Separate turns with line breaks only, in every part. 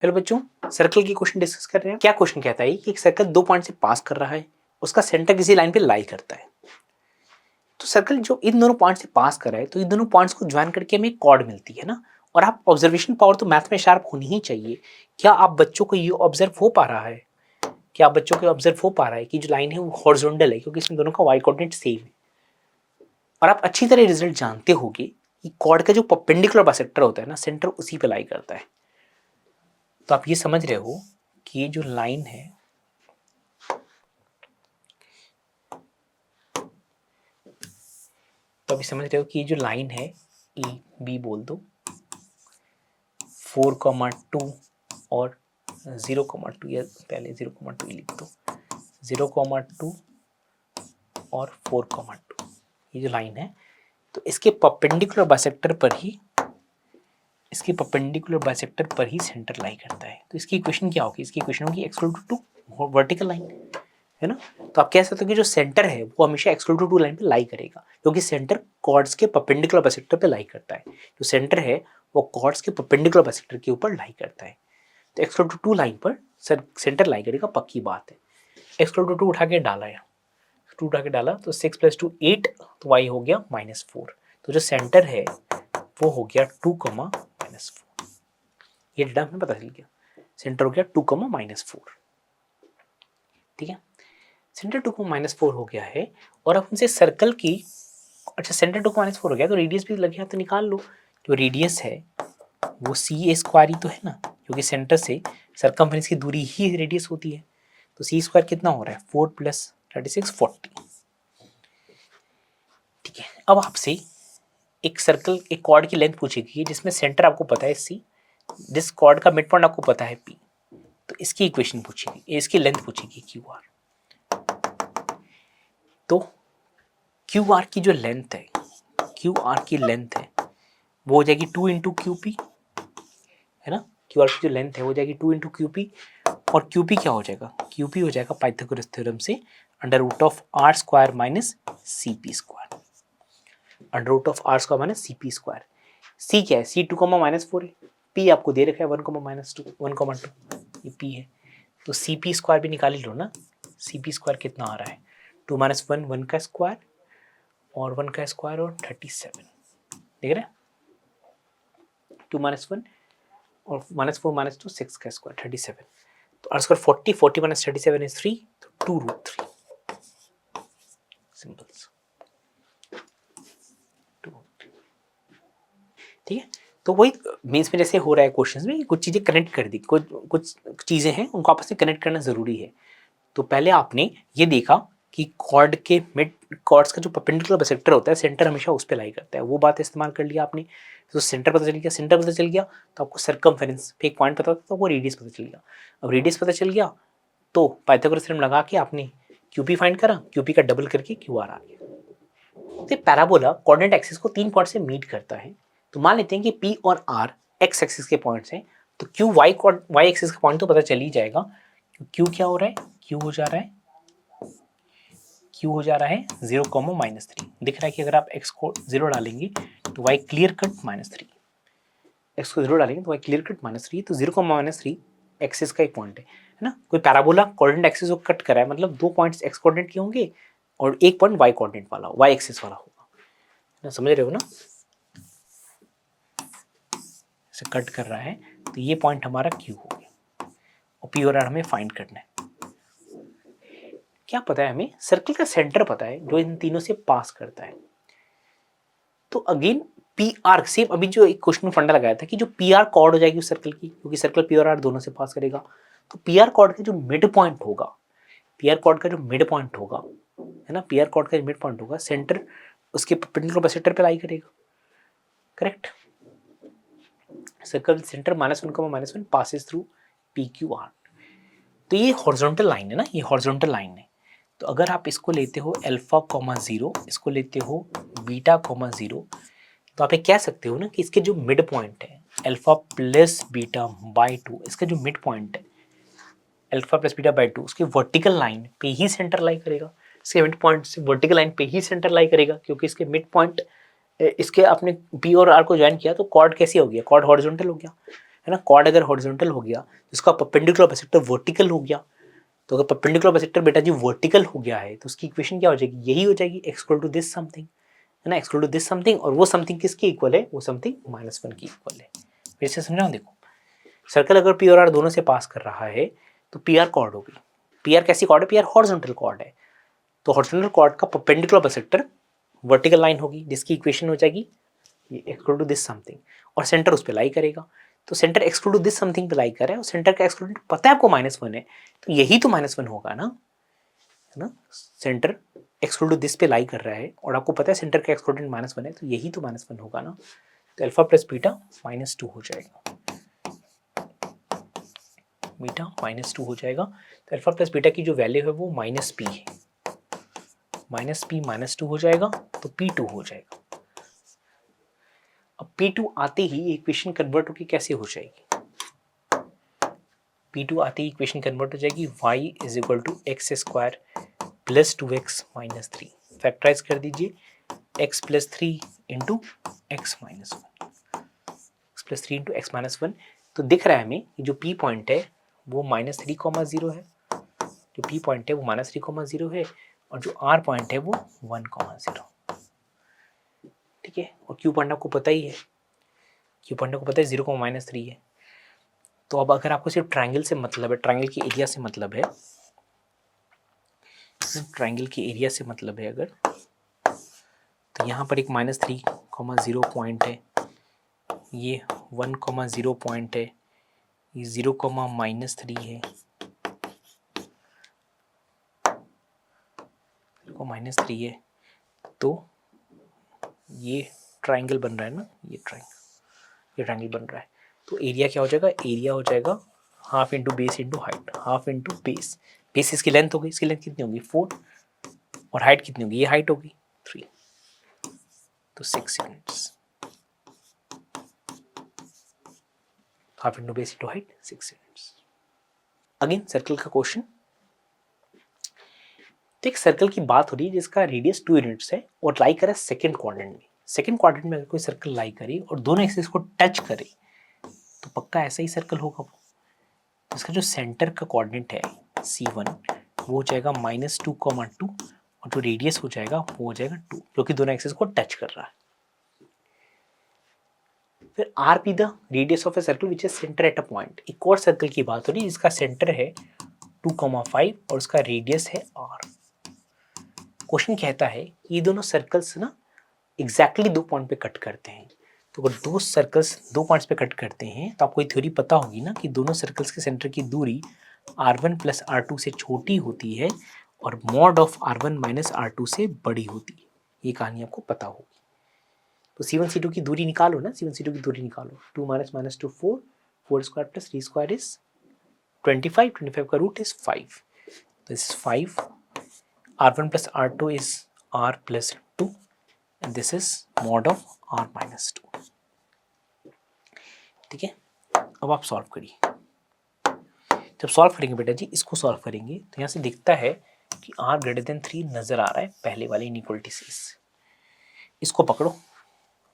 Hello बच्चों, circle की question discuss कर रहे हैं। क्या क्वेश्चन कहता है कि एक सर्कल 2 पॉइंट से पास कर रहा है, उसका सेंटर किसी लाइन पे लाई करता है। तो सर्कल जो इन दोनों पॉइंट से पास कर रहा है, तो इन दोनों पॉइंट्स को ज्वाइन करके हमें कॉर्ड मिलती है ना। और आप ऑब्जर्वेशन पावर तो मैथ में शार्प होनी ही चाहिए। क्या आप बच्चों को ये ऑब्जर्व हो पा रहा है? क्या आप बच्चों को ऑब्जर्व हो पा रहा है कि जो लाइन है वो हॉरिजॉन्टल है, क्योंकि इसमें दोनों का वाई कोऑर्डिनेट सेम है। और आप अच्छी तरह रिजल्ट जानते होगे कि कॉर्ड का जो परपेंडिकुलर बाइसेक्टर होता है ना, सेंटर उसी पे लाई करता है। तो आप ये समझ रहे हो कि ये जो लाइन है, तो अभी समझ रहे हो कि ये जो लाइन है ए बी बोल दो, 4,2 और 0,2, या पहले 0,2 लिख दो, 0,2 और 4,2, ये जो लाइन है, तो इसके परपेंडिकुलर बाइसेक्टर पर ही सेंटर लाई करता है। तो इसकी इक्वेशन क्या होगी? इसकी इक्वेशन होगी x टू वर्टिकल लाइन, है ना। तो आप कह सकते हो कि जो सेंटर है वो हमेशा x टू लाइन पे लाई करेगा, क्योंकि सेंटर कॉर्ड्स के परपेंडिकुलर बाइसेक्टर पे लाई करता है। जो सेंटर है वो कॉर्ड्स के परपेंडिकुलर बाइसेक्टर के ऊपर लाई करता है। तो x टू लाइन पर सेंटर लाई करेगा, पक्की बात है। x टू उठा के डाला है, 2 उठा के डाला तो 6 + 2 8, तो y हो गया -4। तो जो सेंटर है वो हो गया 2, -4। ये डेटा हमें पता चल गया, सेंटर हो गया 2, -4। ठीक है, सेंटर 2, -4 हो गया है। और अब हमसे सर्कल की, अच्छा सेंटर 2, -4 हो गया तो रेडियस भी लग गया, तो निकाल लो। जो रेडियस है वो c² ही तो है ना, क्योंकि सेंटर से सरकमफ्रेंस की दूरी ही रेडियस होती है। तो c² कितना हो रहा है? 4 + 36 40। ठीक है, अब आपसे एक सर्कल, एक कॉर्ड की लेंथ पूछेगी जिसमें सेंटर आपको पता है c, जिस कॉर्ड का मिड पॉइंट आपको पता है p। तो इसकी इक्वेशन पूछेगी, इसकी लेंथ पूछेगी QR। तो QR की जो लेंथ है, QR की लेंथ है वो हो जाएगी 2 × QP, है ना। QR की जो लेंथ है वो हो जाएगी 2 × QP। और QP क्या हो जाएगा? QP हो जाएगा पाइथागोरस थ्योरम से √r² - CP²। √r² - CP²। C क्या है? C 2, -4 है। P आपको दे रखा है 1, -2, 1,2, ये P है। तो CP² भी निकाल लो ना। CP² कितना आ रहा है? 2 - 1 1 का स्क्वायर, और 1 का स्क्वायर, और 37। देख रहे हैं, 2 - 1 और -4 - 2 6 का स्क्वायर 37। तो r² 40, 40 - 37 is 3, तो 2√3। सिंपल्स, ठीक है। तो वही मीन्स में जैसे हो रहा है क्वेश्चंस में, कुछ चीज़ें कनेक्ट कर दी, कुछ चीज़ें हैं उनको आपस में कनेक्ट करना ज़रूरी है। तो पहले आपने ये देखा कि कॉर्ड के मिड, कॉर्ड्स का जो परपेंडिकुलर बाइसेक्टर होता है सेंटर हमेशा उस पर लाई करता है, वो बात इस्तेमाल कर लिया आपने। तो सेंटर पता चल गया, सेंटर पता चल गया तो आपको सरकमफेरेंस पे एक पॉइंट पता था, तो वो रेडियस पता चल गया। अब रेडियस पता चल गया तो पाइथागोरस थ्योरम लगा के आपने QP फाइंड करा, QP का डबल करके QR आ गया। तो पैराबोला कोऑर्डिनेट एक्सिस को 3 पॉइंट से मीट करता है। तो मान लेते हैं कि P और R एक्स एक्सिस के पॉइंट्स हैं, तो Q वाई एक्सिस का पॉइंट तो पता चल ही जाएगा। Q क्या हो रहा है? Q हो जा रहा है, Q हो जा रहा है 0, -3। दिख रहा है कि अगर आप x को 0 डालेंगे तो y क्लियर कट -3, x को 0 डालेंगे तो y क्लियर कट -3। तो 0, -3 एक्सिस का एक पॉइंट है ना। कोई पैराबोला कोऑर्डिनेट एक्सिस को कट करा है, मतलब 2 पॉइंट्स x कोऑर्डिनेट के होंगे और एक पॉइंट y कोऑर्डिनेट वाला, y एक्सिस वाला होगा ना, समझ रहे हो ना। ऐसे कट कर रहा है तो ये पॉइंट हमारा Q हो गया, और P और R हमें फाइंड करना है। क्या पता है हमें? सर्कल का सेंटर पता है जो इन तीनों से पास करता है। तो अगेन PR सेम, अभी जो एक क्वेश्चन में फंडा लगाया था कि जो PR कॉर्ड हो जाएगी उस सर्कल की, क्योंकि सर्कल P और R दोनों से पास करेगा। तो PR कॉर्ड का जो मिड पॉइंट होगा, PR कॉर्ड का जो मिड पॉइंट होगा, है ना, PR कॉर्ड का जो मिड पॉइंट होगा, सेंटर उसके परपेंडिकुलर बाइसेक्टर पे लाई करेगा। Correct. Circle centre -1, -1 passes through PQR। तो ये हॉरिजॉन्टल लाइन है ना, ये हॉरिजॉन्टल लाइन है। तो अगर आप इसको लेते हो α, 0, इसको लेते हो β, 0, तो आप ये कह सकते हो ना कि इसके जो मिड पॉइंट है α + β/2, इसका जो मिड पॉइंट है α + β/2, उसके वर्टिकल लाइन पे ही सेंटर लाई करेगा। इसके मिड पॉइंट से वर्टिकल लाइन पे ही सेंटर लाई करेगा, क्योंकि इसके मिड पॉइंट, इसके आपने P और R को ज्वाइन किया तो कॉर्ड कैसी हो गया? कॉर्ड हॉरिजॉन्टल हो गया। है ना। कॉर्ड अगर हॉरिजॉन्टल हो गया तो उसका परपेंडिकुलर बाइसेक्टर वर्टिकल हो गया। तो अगर परपेंडिकुलर बाइसेक्टर बेटा जी वर्टिकल हो गया है तो उसकी इक्वेशन क्या हो जाएगी, यही हो जाएगी, x equal to this something, है ना, x equal to this something. और वो समथिंग किसकी इक्वल है, वो समथिंग -1 की इक्वल है। फिर से समझाऊं, देखो सर्कल अगर पी और आर दोनों से पास कर रहा है तो पी आर कॉर्ड होगी। पी आर कैसी कॉर्ड है, पी आर हॉरिजॉन्टल कॉर्ड है। तो हॉरिजॉन्टल कॉर्ड का परपेंडिकुलर बाइसेक्टर वर्टिकल लाइन होगी, जिसकी इक्वेशन हो जाएगी ये x equal to this something, और सेंटर उस पर लाई करेगा। तो centre x equal to this something पे लाई कर रहा है और सेंटर का x इक्वल टू पता है आपको -1 है, तो यही तो -1 होगा ना, है ना। Centre x equal to this पे लाई कर रहा है और आपको पता है सेंटर का x इक्वल टू -1 है, तो यही तो -1 होगा ना। तो अल्फा प्लस बीटा -2 हो जाएगा, बीटा -2 हो जाएगा। तो अल्फा प्लस बीटा की जो वैल्यू है वो -p है, -p -2 हो जाएगा, तो p2 हो जाएगा। अब P2 आते ही इक्वेशन कन्वर्ट होकर कैसे हो जाएगी, P2 आते ही इक्वेशन कन्वर्ट हो जाएगी y is equal to X square plus 2x minus 3। Factorise कर दीजिए, x plus 3 into X minus 1, X plus 3 into X minus 1। तो दिख रहा है हमें कि जो P पॉइंट है वो -3,0 है, जो P पॉइंट है वो -3,0 है, और जो R पॉइंट है वो 1,0। ठीक है, और Q पॉइंट आपको पता ही है, Q पॉइंट को पता है 0,-3 है। तो अब अगर आपको सिर्फ ट्रायंगल से मतलब है, ट्रायंगल की एरिया से मतलब है, ट्रायंगल की एरिया से मतलब है अगर, तो यहाँ पर एक -3,0 पॉइंट है, ये 1,0 पॉइंट है, ये 0,-3 है, -3 है। तो ये ट्रायंगल बन रहा है ना, ये ट्रायंगल बन रहा है। तो एरिया क्या हो जाएगा, एरिया हो जाएगा half into base into height, half into base. Base इसकी लेंथ होगी, इसकी लेंथ कितनी होगी 4, और हाइट कितनी होगी, ये हाइट होगी 3, तो 6 units. Half into base into height 6 units. Again circle का क्वेश्चन। तो एक सर्कल की बात हो रही है जिसका रेडियस 2 यूनिट्स है और लाई करे सेकंड क्वाड्रेंट में। सेकंड क्वाड्रेंट में अगर कोई सर्कल लाई करे और दोनों एक्सिस को टच करे तो पक्का ऐसा ही सर्कल होगा वो। इसका जो सेंटर का कोऑर्डिनेट है C1 वो हो जाएगा -2,2, और जो रेडियस हो जाएगा वो हो जाएगा 2, जो कि दोनों एक्सिस को टच कर रहा है। फिर R be the radius of a circle which is centre at a point. एक और सर्कल की बात हो रही है जिसका सेंटर है 2,5 और उसका रेडियस है R। क्वेश्चन कहता है कि ये दोनों सर्कल्स ना एग्जैक्टली 2 पॉइंट पे कट करते हैं। तो अगर दो सर्कल्स 2 पॉइंट्स पे कट करते हैं तो आपको ये थ्योरी पता होगी ना कि दोनों सर्कल्स के सेंटर की दूरी R1 प्लस R2 से छोटी होती है और mod of R1 minus R2 से बड़ी होती है। ये कहानी आपको पता होगी। तो C1 C2 की दूरी निकालो ना, C1 C2 की दूरी निकालो, 2 minus minus 2 4, 4 square plus 3 square is 25, 25 का root is 5, this is 5, R1 plus R2 is R plus 2 and this is mod of R minus 2। ठीक है, अब आप सॉल्व करिए। जब सॉल्व करेंगे बेटा जी, इसको सॉल्व करेंगे तो यहाँ से दिखता है कि R ग्रेटर देन 3 नजर आ रहा है पहले वाले इनइक्वलिटी से। इसको पकड़ो,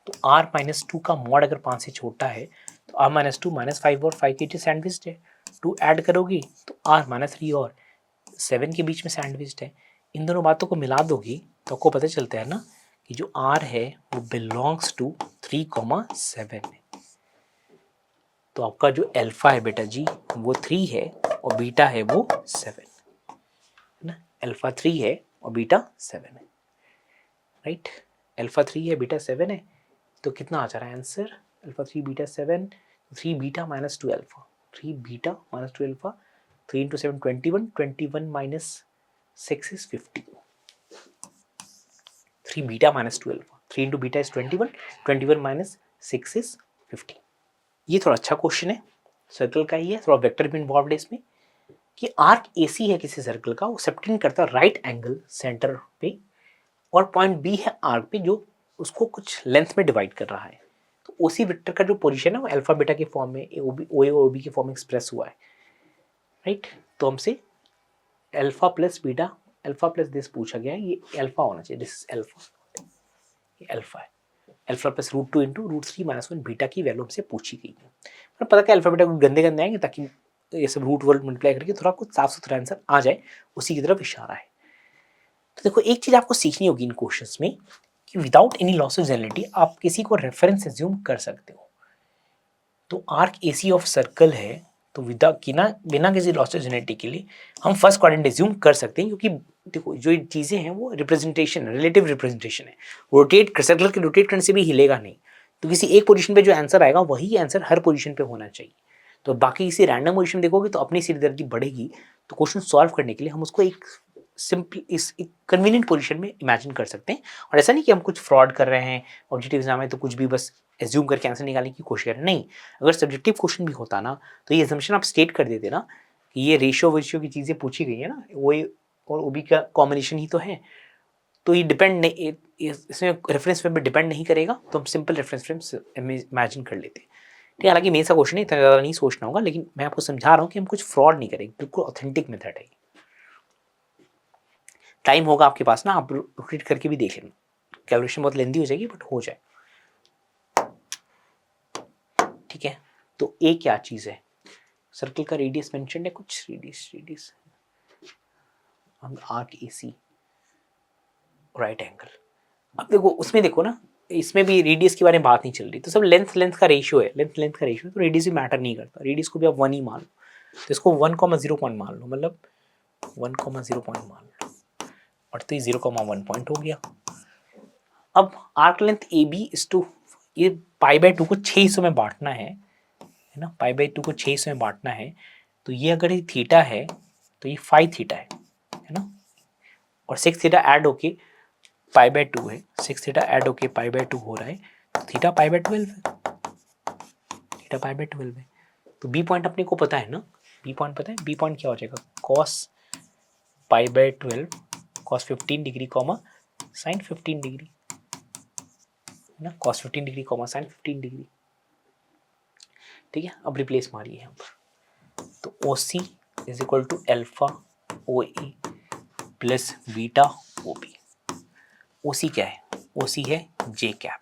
तो R माइनस 2 का मॉड अगर 5 से छोटा है तो R माइनस 2 -5 और 5 के बीच सैंडविच्ड है। 2 ऐड करोगी तो R माइनस 3 और 7 के बीच में सैंडविच्ड है। इन दोनों बातों को मिला दोगी तो आपको पता चलता है ना कि जो R है वो बिलोंग्स टू 3,7 है। तो आपका जो अल्फा है बेटा जी वो 3 है और बीटा है वो 7 है ना। अल्फा 3 है और बीटा 7 है, राइट। अल्फा 3 है बीटा 7 है, तो कितना आ जा रहा है answer, alpha 3 beta 7, 3 beta minus 2 alpha, 3 beta minus 2 alpha, 3 into 7 21, 21 minus 6 is 50, 3 beta minus 2 alpha, 3 into beta is 21, 21 minus 6 is 50। ये थोड़ा अच्छा क्वेश्चन है, सर्कल का ही है, थोड़ा वेक्टर भी इन्वॉल्व है इसमें, कि आर्क AC है किसी सर्कल का, वो सबटेंड करता है राइट एंगल सेंटर पे, और पॉइंट B है आर्क पे जो उसको कुछ लेंथ में डिवाइड कर रहा है। तो उसी वेक्टर का जो पोजीशन है वो अल्फा बीटा के फॉर्म में OA और OB के फॉर्म में एक्सप्रेस हुआ है, राइट। तो हमसे alpha plus beta, alpha plus this पूछा गया है, ये अल्फा होना चाहिए, दिस इज अल्फा, ये अल्फा है। अल्फा प्लस √2 इंटू √3 - 1 बीटा की वैल्यू हमसे पूछी गई है। पर पता क्या अल्फाबेट गंदे गंदे आएंगे ताकि ये सब रूट वर्ड मल्टीप्लाई करके थोड़ा कुछ साफ सुथरा आंसर आ जाए, उसी की तरफ इशारा है। तो देखो एक चीज आपको सीखनी होगी इन क्वेश्चंस में कि without any loss of generality आप किसी को रेफरेंस एज्यूम कर सकते हो। तो आर्क एसी ऑफ सर्कल है, तो बिना किसी लॉस ऑफ जनरलिटी के लिए हम फर्स्ट क्वाड्रेंट एज्यूम कर सकते हैं, क्योंकि देखो जो चीजें हैं वो रिप्रेजेंटेशन, रिलेटिव रिप्रेजेंटेशन है। रोटेट सर्कल के रोटेट करने से भी हिलेगा नहीं, तो किसी एक पोजीशन पे जो आंसर आएगा वही आंसर हर पोजीशन पे होना चाहिए। तो बाकी किसी रैंडम पोजीशन देखोगे तो अपनी सिरदर्दी बढ़ेगी। तो क्वेश्चन सॉल्व करने के लिए हम उसको एक सिंपल एक कन्वीनियंट पोजीशन में इमेजिन कर सकते हैं। और ऐसा नहीं कि हम कुछ फ्रॉड कर रहे हैं, ऑब्जेक्टिव एग्जाम है तो कुछ भी बस एज्यूम करके आंसर निकालने की कोशिश कर रहे हैं, नहीं। अगर सब्जेक्टिव क्वेश्चन भी होता ना तो ये एजम्पशन आप स्टेट कर देते ना कि ये रेशियो वेशियो की चीज़ें पूछी गई है ना, वो और ओबी का कॉम्बिनेशन ही तो है, तो ये डिपेंड नहीं, इसमें रेफरेंस फ्रेम पे डिपेंड नहीं करेगा, तो हम सिंपल रेफरेंस फ्रेम इमेजिन कर लेते हैं। ठीक है, हालांकि मेन सा क्वेश्चन है, इतना ज़्यादा नहीं सोचना होगा, लेकिन मैं आपको समझा रहा हूँ कि हम कुछ फ्रॉड नहीं करेंगे, बिल्कुल ऑथेंटिक मेथड है। टाइम होगा आपके पास ना, आप रोटेट करके भी देख लेना, कैलकुलेशन बहुत लेंदी हो जाएगी बट हो जाए। ठीक है, तो ए क्या चीज़ है, सर्कल का रेडियस मेंशन है, कुछ radius arc AC right angle. अब देखो उसमें देखो ना, इसमें भी रेडियस के बारे में बात नहीं चल रही, तो सब लेंथ का रेशियो है, लेंथ का रेशियो, तो रेडियस भी मैटर नहीं करता, रेडियस को भी आप 1 ही मान लो, तो इसको 1,0 पॉइंट मान लो, मतलब 1,0 पॉइंट मान लो, और तो ये 0,1 पॉइंट हो गया। अब arc length A B is two, ये π/2 को 6 हिस्सों में बांटना है ना, π/2 को 6 हिस्सों में बांटना है, तो ये अगर ये थीटा है तो ये 5 थीटा है ना, और 6 थीटा ऐड होके π/2 है, 6 थीटा ऐड होके π/2 हो रहा है, तो थीटा π/12 है, थीटा π/12 है। तो बी पॉइंट अपने को पता है ना, बी पॉइंट पता है, बी पॉइंट क्या हो जाएगा, cos π/12 cos 15 degree comma sin 15 degree ना, cos 15 degree comma sin 15 degree. ठीक है, अब रिप्लेस मारिए यहाँ पर, तो OC is equal to alpha OE plus beta OB। OC क्या है, OC है J cap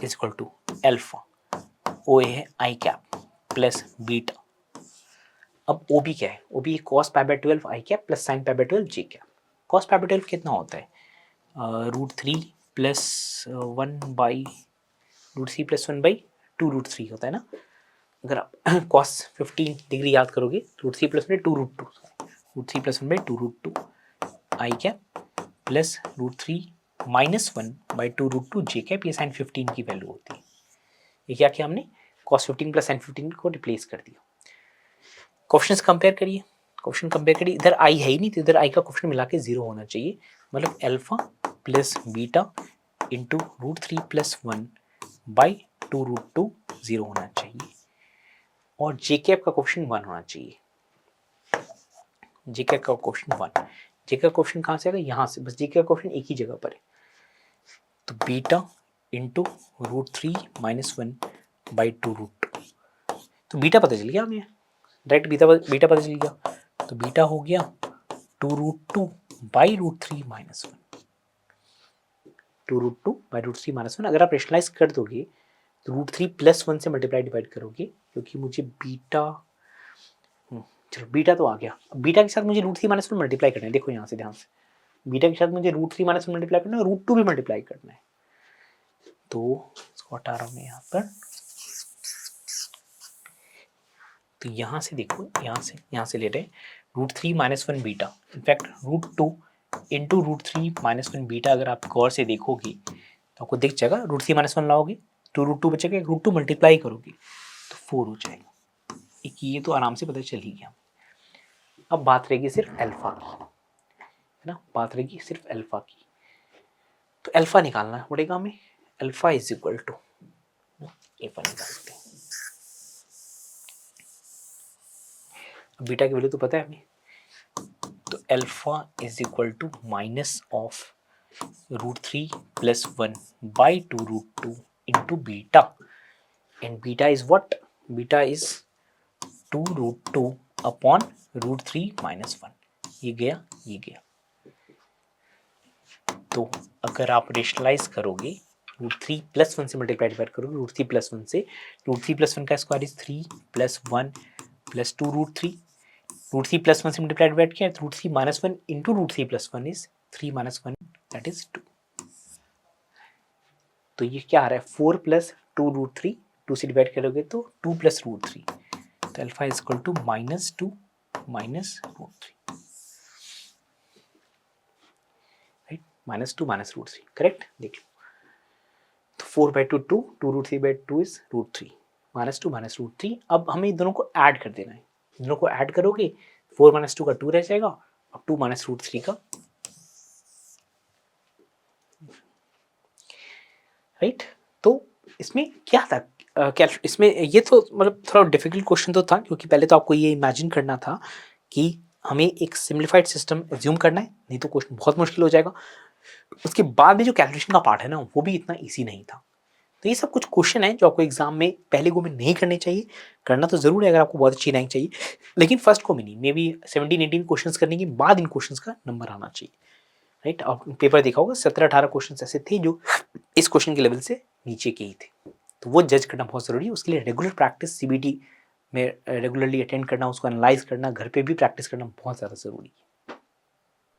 is equal to alpha, OA है I कैप प्लस बीटा। अब OB क्या है, OB cos π/12 I cap plus sin π/12 J cap. cos π/12 कितना होता है, √3 प्लस 1/√3 + 1/2√3 होता है ना। अगर आप cos 15 डिग्री याद करोगे, √3 + 1 2 √2, √3 + 1/2√2 I cap plus √3 - 1/2√2 J cap, ये sin 15 की वैल्यू होती है। ये क्या किया हमने, cos 15 + sin 15 को रिप्लेस कर दिया। क्वेश्चंस कंपेयर करिए, क्वेश्चन कंपेयर करिए, इधर I है ही नहीं, तो इधर I का क्वेश्चन मिला के 0 होना चाहिए, मतलब अल्फा प्लस बीटा इंटू √3 + 1/2√2 0 होना चाहिए, और जे कैप का क्वेश्चन 1 होना चाहिए। जे कैप का क्वेश्चन 1, जे का क्वेश्चन कहाँ से आएगा, यहाँ से, बस जे का क्वेश्चन एक ही जगह पर है, तो बीटा इंटू √3 - 1/2√2, तो बीटा पता चल गया हमें, डायरेक्ट बीटा पता चल गया, तो बीटा हो गया 2√2/√3 - 1, 2√2/√3 - 1। अगर आप रेशनलाइज कर दोगे तो √3 + 1 से मल्टीप्लाई डिवाइड करोगे, क्योंकि मुझे बीटा, चलो बीटा तो आ गया, बीटा के साथ मुझे √3 - 1 मल्टीप्लाई करना है, देखो यहाँ से ध्यान से, बीटा के साथ मुझे √3 - 1 मल्टीप्लाई करना है, √2 भी मल्टीप्लाई करना है, तो इसको हटा रहा हूँ मैं यहाँ पर, तो यहाँ से देखो, यहाँ से ले रहे हैं √3 - 1 बीटा, इनफैक्ट √2 इंटू √3 - 1 बीटा, अगर आप गौर से देखोगे तो आपको दिख जाएगा, √3 - 1 लाओगे तो √2 बचेगा, √2 मल्टीप्लाई करोगे तो 4 हो जाएगा, एक ये तो आराम से पता चल ही गया। अब बात रहेगी सिर्फ अल्फा की, है ना, बात रहेगी सिर्फ अल्फा की, तो अल्फा निकालना पड़ेगा हमें, alpha is equal to A1 निकालते हैं, बीटा की वैल्यू तो पता है हमें, तो alpha is equal to minus of √3 + 1/2√2 into beta, and beta is what, beta is 2√2 upon √3 - 1, ये गया, ये गया। तो अगर आप रेशनलाइज करोगे √3 + 1 से मल्टीप्लाई डिवाइड करोगे, √3 + 1 से, √3 + 1 का स्क्वायर इज 3 + 1 + 2 √3, √3 + 1 से मल्टीप्लाई डिवाइड किया, √3 - 1 इंटू √3 + 1 इज 3 - 1 दैट इज 2। तो ये क्या आ रहा है 4 + 2 √3, 2 से डिवाइड करोगे तो 2 + √3, तो alpha is equal to -2 - √3, right, -2 - √3, correct. देख लो, तो 4/2 2, 2√3/2 इज √3, -2 - √3। अब हमें दोनों को ऐड कर देना है, दोनों को ऐड करोगे 4 - 2 का 2 रह जाएगा और 2 - √3 का, राइट। तो इसमें क्या था, क्या इसमें ये तो मतलब थोड़ा डिफिकल्ट क्वेश्चन तो था, क्योंकि पहले तो आपको ये इमेजिन करना था कि हमें एक सिम्प्लीफाइड सिस्टम एज्यूम करना है, नहीं तो क्वेश्चन बहुत मुश्किल हो जाएगा। उसके बाद भी जो कैलकुलेशन का पार्ट है ना, वो भी इतना ईजी नहीं था। तो ये सब कुछ क्वेश्चन है जो आपको एग्जाम में पहले गो में नहीं करने चाहिए, करना तो जरूर है अगर आपको बहुत अच्छी रैंक चाहिए, लेकिन फर्स्ट को में नहीं, मे बी 17-18 क्वेश्चन करने के बाद इन क्वेश्चन का नंबर आना चाहिए, राइट। आप पेपर देखा होगा 17-18 क्वेश्चन ऐसे थे जो इस क्वेश्चन के लेवल से नीचे के ही थे, तो वो जज करना बहुत ज़रूरी है। उसके लिए रेगुलर प्रैक्टिस सीबीटी में रेगुलरली अटेंड करना, उसको एनालाइज करना, घर पे भी प्रैक्टिस करना बहुत ज़्यादा ज़रूरी है।